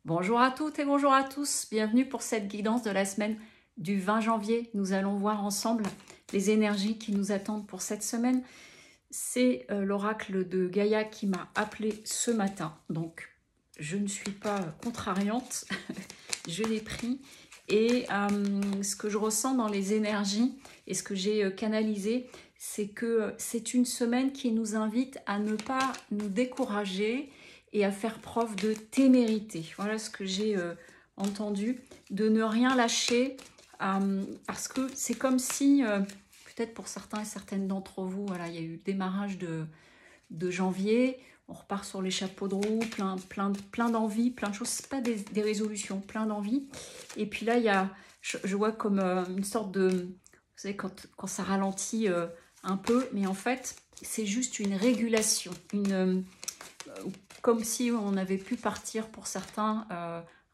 Bonjour à toutes et bonjour à tous, bienvenue pour cette guidance de la semaine du 20 janvier. Nous allons voir ensemble les énergies qui nous attendent pour cette semaine. C'est l'oracle de Gaïa qui m'a appelé ce matin, donc je ne suis pas contrariante, je l'ai pris. Et ce que je ressens dans les énergies et ce que j'ai canalisé, c'est que c'est une semaine qui nous invite à ne pas nous décourager et à faire preuve de témérité. Voilà ce que j'ai entendu, de ne rien lâcher, parce que c'est comme si, peut-être pour certains et certaines d'entre vous, voilà, il y a eu le démarrage de janvier, on repart sur les chapeaux de roue, plein d'envie, plein de choses, c'est pas des résolutions, plein d'envie. Et puis là, il y a, je vois comme une sorte de, vous savez, quand ça ralentit un peu, mais en fait, c'est juste une régulation, comme si on avait pu partir pour certains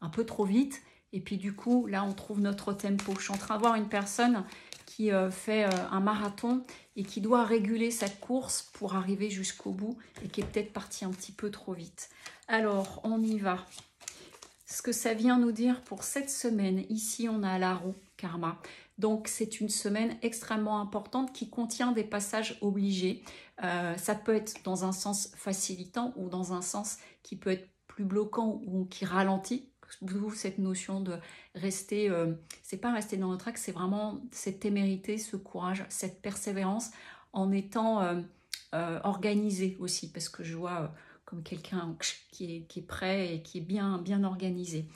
un peu trop vite. Et puis du coup, là, on trouve notre tempo. Je suis en train de voir une personne qui fait un marathon et qui doit réguler sa course pour arriver jusqu'au bout et qui est peut-être parti un petit peu trop vite. Alors, on y va. Ce que ça vient nous dire pour cette semaine, ici, on a la roue karma. Donc, c'est une semaine extrêmement importante qui contient des passages obligés. Ça peut être dans un sens facilitant ou dans un sens qui peut être plus bloquant ou qui ralentit. Vous, cette notion de rester, c'est pas rester dans notre axe, c'est vraiment cette témérité, ce courage, cette persévérance en étant organisé aussi, parce que je vois comme quelqu'un qui est prêt et qui est bien organisé.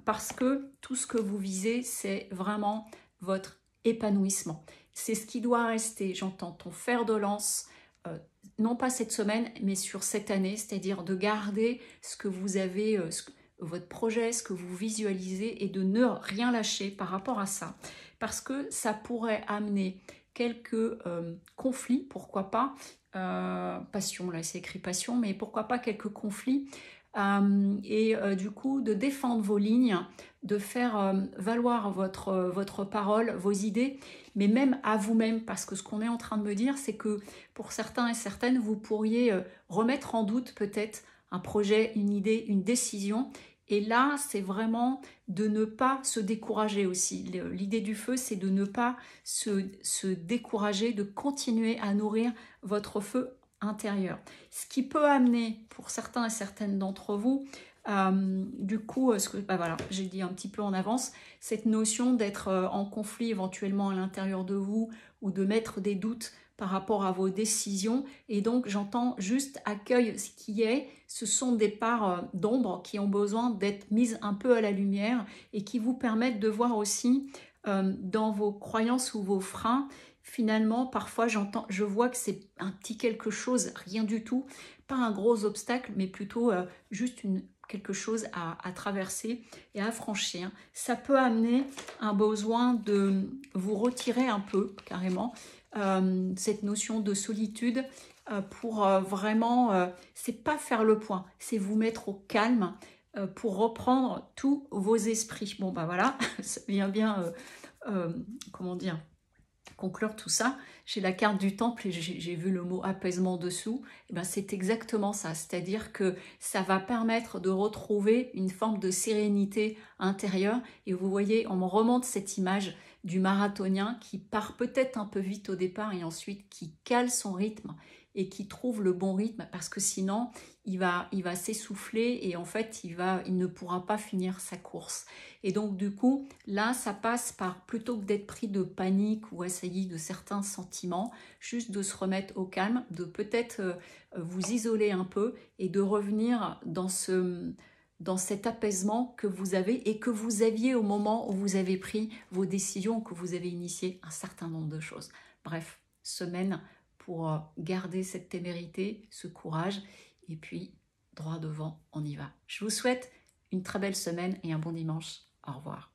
Parce que tout ce que vous visez, c'est vraiment votre épanouissement. C'est ce qui doit rester, j'entends, ton fer de lance, non pas cette semaine, mais sur cette année, c'est-à-dire de garder ce que vous avez, votre projet, ce que vous visualisez et de ne rien lâcher par rapport à ça. Parce que ça pourrait amener quelques conflits, pourquoi pas, passion, là c'est écrit passion, mais pourquoi pas quelques conflits, du coup de défendre vos lignes, de faire valoir votre parole, vos idées, mais même à vous-même, parce que ce qu'on est en train de me dire, c'est que pour certains et certaines, vous pourriez remettre en doute peut-être un projet, une idée, une décision. Et là, c'est vraiment de ne pas se décourager aussi. L'idée du feu, c'est de ne pas se décourager, de continuer à nourrir votre feu intérieur. Ce qui peut amener, pour certains et certaines d'entre vous, du coup, voilà, j'ai dit un petit peu en avance, cette notion d'être en conflit éventuellement à l'intérieur de vous ou de mettre des doutes par rapport à vos décisions. Et donc, j'entends juste accueille ce qui est. Ce sont des parts d'ombre qui ont besoin d'être mises un peu à la lumière et qui vous permettent de voir aussi dans vos croyances ou vos freins. Finalement, parfois, je vois que c'est un petit quelque chose, rien du tout, pas un gros obstacle, mais plutôt juste quelque chose à traverser et à franchir. Ça peut amener un besoin de vous retirer un peu, carrément, cette notion de solitude pour vraiment, c'est pas faire le point, c'est vous mettre au calme pour reprendre tous vos esprits. Bon, bah voilà, ça vient bien, comment dire, conclure tout ça. J'ai la carte du temple et j'ai vu le mot apaisement dessous. Et ben c'est exactement ça, c'est-à-dire que ça va permettre de retrouver une forme de sérénité intérieure. Et vous voyez, on me remonte cette image du marathonien qui part peut-être un peu vite au départ et ensuite qui cale son rythme et qui trouve le bon rythme, parce que sinon il va s'essouffler et en fait il ne pourra pas finir sa course. Et donc du coup là ça passe par, plutôt que d'être pris de panique ou assailli de certains sentiments, juste de se remettre au calme, de peut-être vous isoler un peu et de revenir dans cet apaisement que vous avez et que vous aviez au moment où vous avez pris vos décisions, que vous avez initié un certain nombre de choses. Bref, semaine pour garder cette témérité, ce courage, et puis droit devant, on y va. Je vous souhaite une très belle semaine et un bon dimanche. Au revoir.